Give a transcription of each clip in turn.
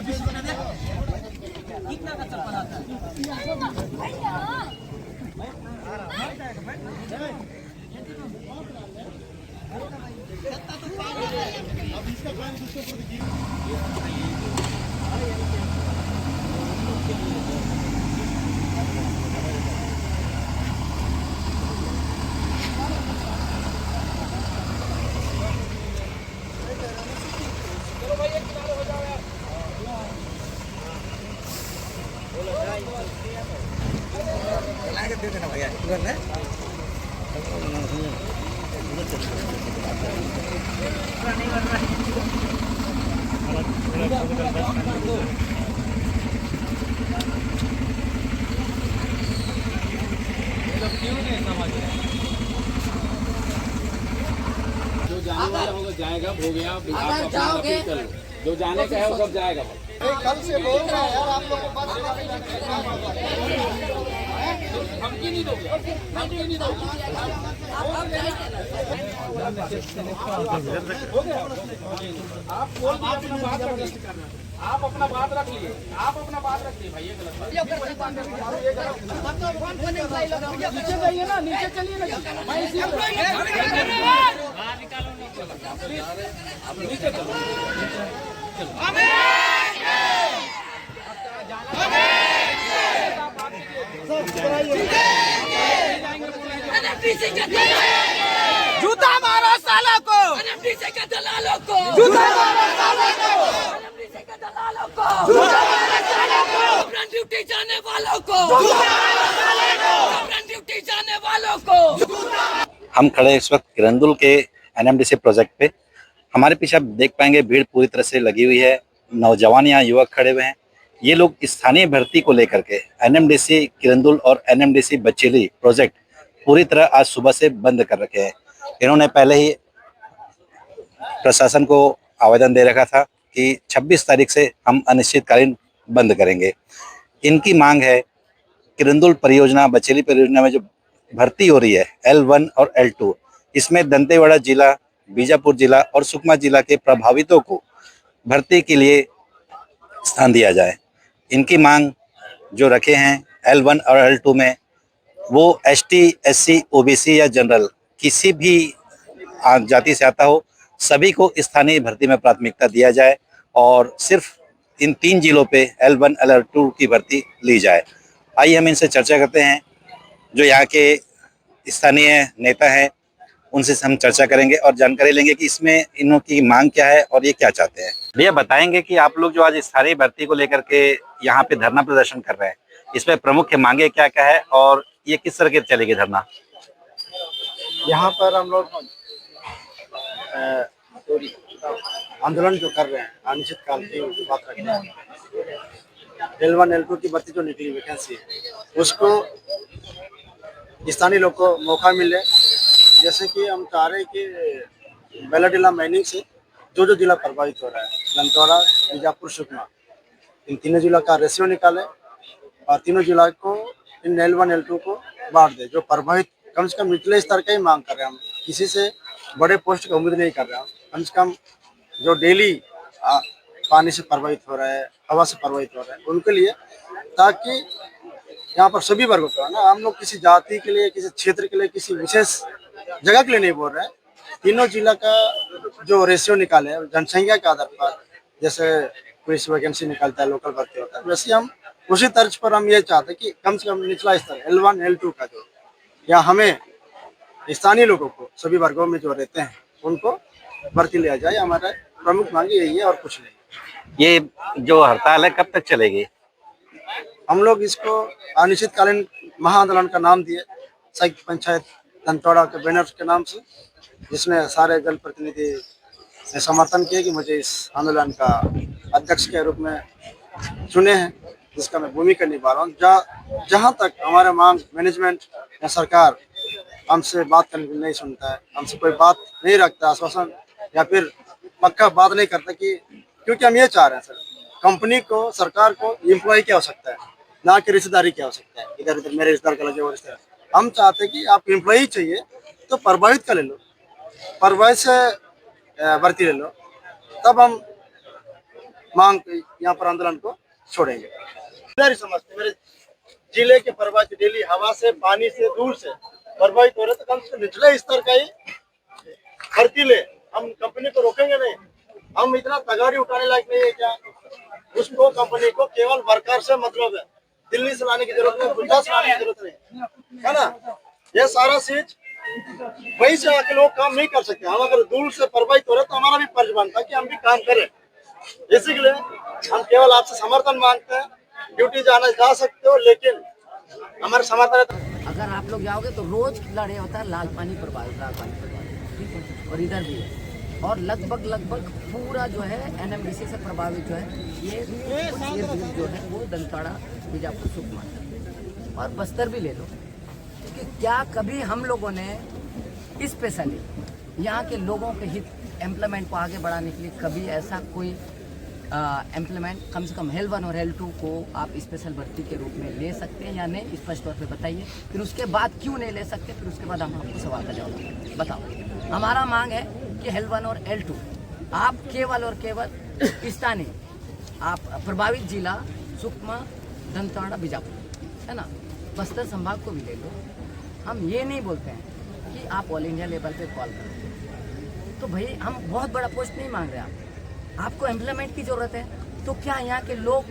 कितना का चप्पल आता दे देना भैया तुरंत है। क्यों नहीं समझ रहे? जो जाने वाला होगा जाएगा, हो गया। आप जाओगे जो जाने का है वो सब जाएगा। कल से बोल रहा है यार, आप लोगों को बात धमकी नहीं दोगे, धमकी नहीं दोगे। आप अपना बात रख लिए, आप अपना बात रख लिए भाई। ये गलत बात, नीचे जाइए ना, नीचे चलिए ना। नीचे चलो। जूता मारो सालों को, एनएमडीसी के दलालों को, जूता मारो सालों को, एनएमडीसी के दलालों को, जूता मारो सालों को, गवर्नमेंट ड्यूटी जाने वालों को, जूता मारो सालों को, गवर्नमेंट ड्यूटी जाने वालों को। हम खड़े इस वक्त किरंदुल के एनएमडीसी प्रोजेक्ट पे। हमारे पीछे आप देख पाएंगे भीड़ पूरी तरह से लगी हुई है। नौजवान यहाँ युवक खड़े हुए हैं। ये लोग स्थानीय भर्ती को लेकर के एनएमडीसी किरंदुल और एनएमडीसी बचेली प्रोजेक्ट पूरी तरह आज सुबह से बंद कर रखे हैं। इन्होंने पहले ही प्रशासन को आवेदन दे रखा था कि 26 तारीख से हम अनिश्चितकालीन बंद करेंगे। इनकी मांग है किरंदुल परियोजना, बचेली परियोजना में जो भर्ती हो रही है L1 और L2, इसमें दंतेवाड़ा जिला, बीजापुर जिला और सुकमा जिला के प्रभावितों को भर्ती के लिए स्थान दिया जाए। इनकी मांग जो रखे हैं L1 और L2 में, वो ST, SC, OBC या जनरल किसी भी जाति से आता हो, सभी को स्थानीय भर्ती में प्राथमिकता दिया जाए और सिर्फ इन 3 जिलों पे L1, L2 की भर्ती ली जाए। आइए हम इनसे चर्चा करते हैं। जो यहाँ के स्थानीय नेता हैं उनसे हम चर्चा करेंगे और जानकारी लेंगे कि इसमें इनों की मांग क्या है और ये क्या चाहते हैं। भैया बताएंगे कि आप लोग जो आज स्थानीय भर्ती को लेकर के यहाँ पे धरना प्रदर्शन कर रहे हैं, इसमें प्रमुख मांगे क्या क्या है और ये किस तरह के चलेगी धरना? यहाँ पर हम लोग आंदोलन जो कर रहे हैं, अनिश्चित काल की बात रख रहे हैं। L1, L2 की भर्ती जो निकली वैकेंसी है, उसको स्थानीय लोग को मौका मिले। जैसे कि हम चाह रहे हैं कि बेलाडीला माइनिंग से जो जिला प्रभावित हो रहा है, दंतेवाड़ा, बीजापुर, सुकमा, इन तीनों जिला का रेशियो निकाले और तीनों जिला को इन L1, L2 को बांट दे। जो प्रभावित कम से कम निचले स्तर का ही मांग कर रहे हैं हम, किसी से बड़े पोस्ट की उम्मीद नहीं कर रहे हैं। कम से कम जो डेली पानी से प्रभावित हो रहा है, हवा से प्रभावित हो रहा है, उनके लिए, ताकि यहाँ पर सभी वर्गों को ना, हम लोग किसी जाति के लिए, किसी क्षेत्र के लिए, किसी विशेष जगह के लिए नहीं बोल रहे हैं। तीनों जिला का जो रेशियो निकाले जनसंख्या के आधार पर, जैसे पुलिस वैकेंसी निकलता है, लोकल भर्ती होता है, वैसे हम उसी तर्ज पर हम ये चाहते हैं कि कम से कम निचला स्तर L1, L2 का जो, या हमें स्थानीय लोगों को सभी वर्गों में जो रहते हैं उनको भर्ती लिया जाए। हमारा प्रमुख मांग यही है और कुछ नहीं। ये जो हड़ताल है कब तक चलेगी? हम लोग इसको अनिश्चितकालीन महाआंदोलन का नाम दिए, संयुक्त पंचायत दंतेवाड़ा के बैनर के नाम से, जिसमें सारे जनप्रतिनिधि ने समर्थन किए कि मुझे इस आंदोलन का अध्यक्ष के रूप में चुने हैं, जिसका मैं भूमिका निभा रहा हूँ। जहाँ तक हमारा मांग मैनेजमेंट या सरकार हमसे बात करने के लिए नहीं सुनता है, हमसे कोई बात नहीं रखता, आश्वासन या फिर पक्का बात नहीं करता, कि क्योंकि हम ये चाह रहे हैं सर, कंपनी को, सरकार को एम्प्लॉय की आवश्यकता है, ना कि रिश्तेदारी की आवश्यकता है। इधर उधर मेरे रिश्तेदार का लगे वो रिश्तेदार, हम चाहते हैं कि आप एम्प्लॉय चाहिए तो प्रभावित का ले लो, प्रभावित से भर्ती ले लो, तब हम मांग यहाँ पर आंदोलन को छोड़ेंगे। नहीं समझते मेरे जिले के प्रभावित डेली हवा से, पानी से, दूर से प्रभावित हो रहे, तो कम से कम निचले स्तर का ही भर्ती ले। हम कंपनी को रोकेंगे नहीं, हम इतना तगारी उठाने लायक नहीं है क्या? उसको कंपनी को केवल वर्कर से मतलब है, दिल्ली से लाने की जरूरत नहीं, गुजरात से लाने की जरूरत नहीं है ना। ये सारा चीज वहीं से आके लोग काम नहीं कर सकते। हम अगर दूर से प्रभावित हो रहे तो हमारा भी फर्ज बनता है कि हम भी काम करें। इसी के लिए हम केवल आपसे समर्थन मांगते हैं। ड्यूटी जाना जा सकते हो, लेकिन हमारे समर्थन अगर आप लोग जाओगे तो रोज लड़े होता है लाल पानी प्रभावित, ठीक है, और इधर भी है। और लगभग पूरा जो है एनएमडीसी से प्रभावित जो है ये जो है वो दंताड़ा, बीजापुर, सुकमा और बस्तर भी ले लो। क्योंकि क्या कभी हम लोगों ने स्पेशली यहाँ के लोगों के हित एम्प्लॉयमेंट को आगे बढ़ाने के लिए कभी ऐसा कोई एम्प्लॉयमेंट कम से कम L1 और L2 को आप स्पेशल भर्ती के रूप में ले सकते हैं या नहीं, स्पष्ट तौर पे बताइए। फिर उसके बाद क्यों नहीं ले सकते, फिर उसके बाद हम आपको सवाल का जवाब देंगे। बताओ। हमारा मांग है कि L1 और L2 आप केवल और केवल स्थानीय आप प्रभावित जिला सुकमा, दंताड़ा, बीजापुर है ना, बस्तर संभाग को भी ले लो। हम ये नहीं बोलते हैं कि आप ऑल इंडिया लेवल पे कॉल करें। तो भाई हम बहुत बड़ा पोस्ट नहीं मांग रहे, आपको एम्प्लॉयमेंट की जरूरत है। तो क्या यहाँ के लोग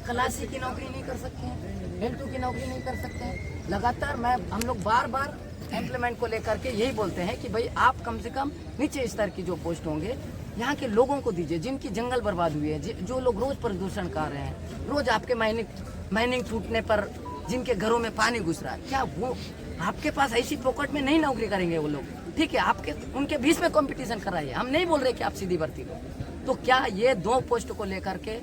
खलासी की नौकरी नहीं कर सकते हैं, L2 की नौकरी नहीं कर सकते हैं? लगातार हम लोग बार एम्प्लॉयमेंट को लेकर के यही बोलते हैं कि भाई आप कम से कम नीचे स्तर की जो पोस्ट होंगे यहाँ के लोगों को दीजिए, जिनकी जंगल बर्बाद हुई है, जो लोग रोज प्रदूषण कर रहे हैं, रोज आपके माइनिंग टूटने पर जिनके घरों में पानी घुस रहा है, क्या वो आपके पास ऐसी पॉकेट में नहीं नौकरी करेंगे वो लोग? ठीक है, आपके उनके बीच में कंपटीशन कराइए। हम नहीं बोल रहे कि आप सीधी भर्ती लो। तो क्या ये 2 पोस्ट को लेकर के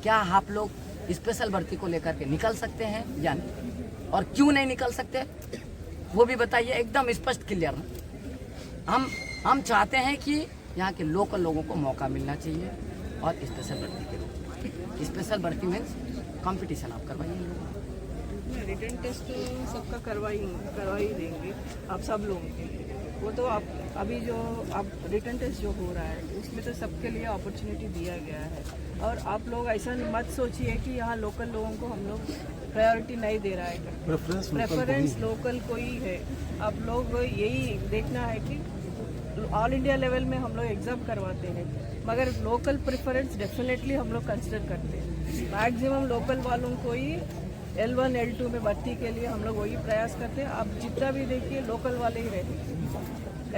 क्या आप लोग स्पेशल भर्ती को लेकर के निकल सकते हैं या नहीं, और क्यों नहीं निकल सकते वो भी बताइए, एकदम स्पष्ट क्लियर ना। हम चाहते हैं कि यहाँ के लोकल लोगों को मौका मिलना चाहिए और स्पेशल भर्ती के रूप। स्पेशल भर्ती मीन्स कंपटीशन आप करवाइए। रिटन टेस्ट सबका करवा ही देंगे आप सब लोगों के लिए। वो तो आप अभी जो आप रिटन टेस्ट जो हो रहा है उसमें तो सबके लिए अपॉर्चुनिटी दिया गया है। और आप लोग ऐसा मत सोचिए कि यहाँ लोकल लोगों को हम लोग प्रायोरिटी नहीं दे रहा है, प्रेफरेंस लोकल को ही है। आप लोग यही देखना है कि ऑल इंडिया लेवल में हम लोग एग्ज़ाम करवाते हैं, मगर लोकल प्रेफरेंस डेफिनेटली हम लोग कंसिडर करते हैं। मैक्सिमम लोकल वालों को ही L1 L2 में भर्ती के लिए हम लोग वही प्रयास करते हैं। आप जितना भी देखिए लोकल वाले ही रहते हैं।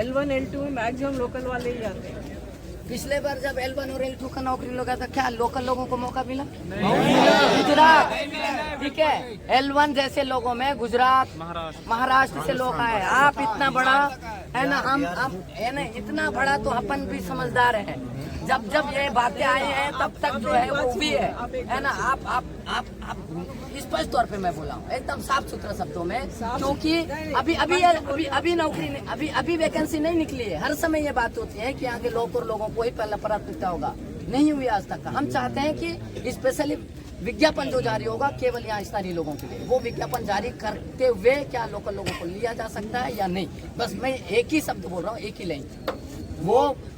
L1 L2 में मैक्सिमम लोकल वाले ही आते हैं। पिछले बार जब L1 और L2 का नौकरी लगा था, क्या लोकल लोगों को मौका मिला? गुजरात, ठीक है, L1 जैसे लोगों में गुजरात, महाराष्ट्र से लोग आए। आप इतना बड़ा है ना, हम है ना, इतना बड़ा तो अपन भी समझदार है। जब ये बातें आई हैं तब तक जो है वो भी है ना। आप स्पष्ट तौर पे मैं बोला हूँ एकदम साफ सुथरा शब्दों में, क्योंकि अभी नौकरी नहीं, अभी वैकेंसी नहीं निकली है। हर समय ये बात होती है कि आगे लोगों को ही पहला प्राथमिकता होगा, नहीं हुई आज तक। हम चाहते हैं कि स्पेशली विज्ञापन जो जारी होगा केवल यहाँ स्थानीय लोगों के लिए, वो विज्ञापन जारी करते हुए क्या लोकल लोगों को लिया जा सकता है या नहीं। बस मैं एक ही शब्द बोल रहा हूँ, एक ही लाइन।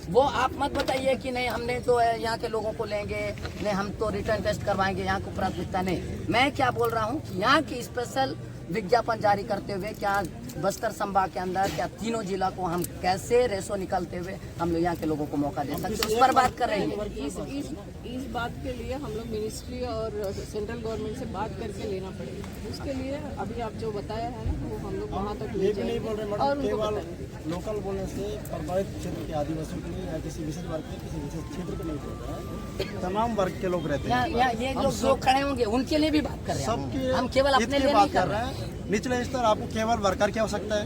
वो आप मत बताइए कि नहीं हमने तो यहाँ के लोगों को लेंगे, नहीं हम तो रिटर्न टेस्ट करवाएंगे, यहाँ को प्राथमिकता नहीं। मैं क्या बोल रहा हूँ कि यहाँ की स्पेशल विज्ञापन जारी करते हुए क्या बस्तर संभाग के अंदर क्या तीनों जिला को हम कैसे रेसो निकलते हुए हम लोग यहाँ के लोगों को मौका दे सकते, उस पर बात कर रहे हैं। इस बात के लिए हम लोग मिनिस्ट्री और सेंट्रल गवर्नमेंट से बात करके लेना पड़ेगा। उसके लिए अभी आप जो बताया है ना वो हम लोग वहाँ तक ले जाएंगे। और केवल लोकल बोलने से प्रभावित क्षेत्र के आदिवासियों के लिए या किसी विशेष वर्ग के किसी विशेष क्षेत्र के नहीं बोल रहे हैं, तमाम वर्ग के लोग रहते हैं। ये लोग जो खड़े होंगे उनके लिए भी बात कर रहे हैं, हम केवल अपने लिए नहीं कर रहे हैं। निचले स्तर आपको केवल वर्कर की आवश्यकता है,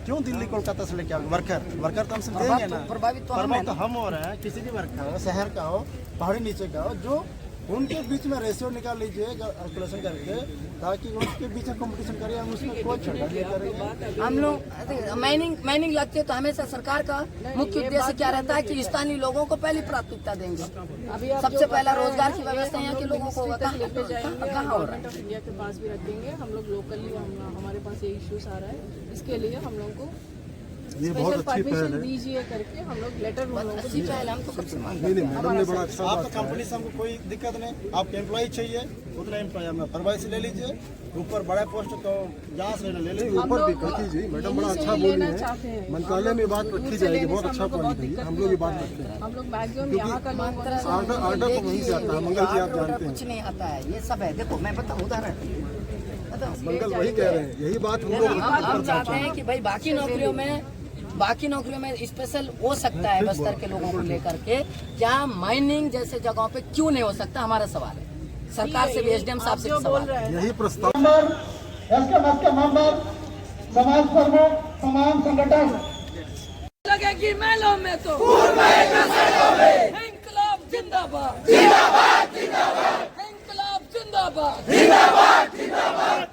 क्यों दिल्ली कोलकाता से लेके आओगे? वर्कर तो हम सब देंगे ना। प्रभावित तो हम हो रहे हैं, किसी भी वर्ग का हो, शहर का हो, पहाड़ी नीचे का हो, जो उनके बीच में रेशियो निकाल लीजिए कैलकुलेशन करके, ताकि उनके बीच में कंपटीशन करें। हम उसमें कोई छटा नहीं करेंगे। हम लोग माइनिंग लगती है तो हमेशा सरकार का मुख्य उद्देश्य क्या रहता है कि स्थानीय लोगों को पहली प्राथमिकता देंगे। सबसे पहला रोजगार की व्यवस्था यहाँ के लोगों को लेते जाएंगे। गवर्नमेंट ऑफ इंडिया के पास भी रखेंगे। हम लोग लोकली हमारे पास ये इश्यूज आ रहा है, इसके लिए हम लोग को ये बहुत अच्छी पहल है। दीजिए करके हम लोग लेटर अच्छी पहल हम तो कब से मांग नहीं मैडम ने बड़ा अच्छा आपका बात कंपनी से हमको कोई दिक्कत नहीं, आपके एम्प्लॉय चाहिए उतना एम्प्लॉय हमें फरवरी से ले लीजिए, ऊपर बड़ा पोस्ट तो जहाँ से ले लीजिए। ऊपर भी रखी जी, मैडम बड़ा अच्छा बोली है, मंत्रालय में बात रखी जाएगी, बहुत अच्छा पॉइंट है, हम लोग ये बात रखते हैं। हम लोग मैक्सिमम यहाँ का लोग आर्डर तो वहीं से आता है, मंगल जी आप जानते हैं, कुछ नहीं आता है, ये सब है। देखो मैं बताऊँ उदाहरण, मंगल वही कह रहे हैं, यही बात हम लोग हम चाहते हैं कि भाई बाकी नौकरियों में स्पेशल हो सकता है बस्तर के लोगों को लेकर के, क्या माइनिंग जैसे जगहों पे क्यों नहीं हो सकता, हमारा सवाल है। सरकार से भी, एसडीएम साहब से भी सवाल है। यही प्रस्ताव समाज प्रमुख तमाम संगठन लगेगी मेलों में तो इंकलाब जिंदाबाद, जिंदाबाद, जिंदाबाद, इंकलाब जिंदाबाद, जिंदाबाद, जिंदाबाद।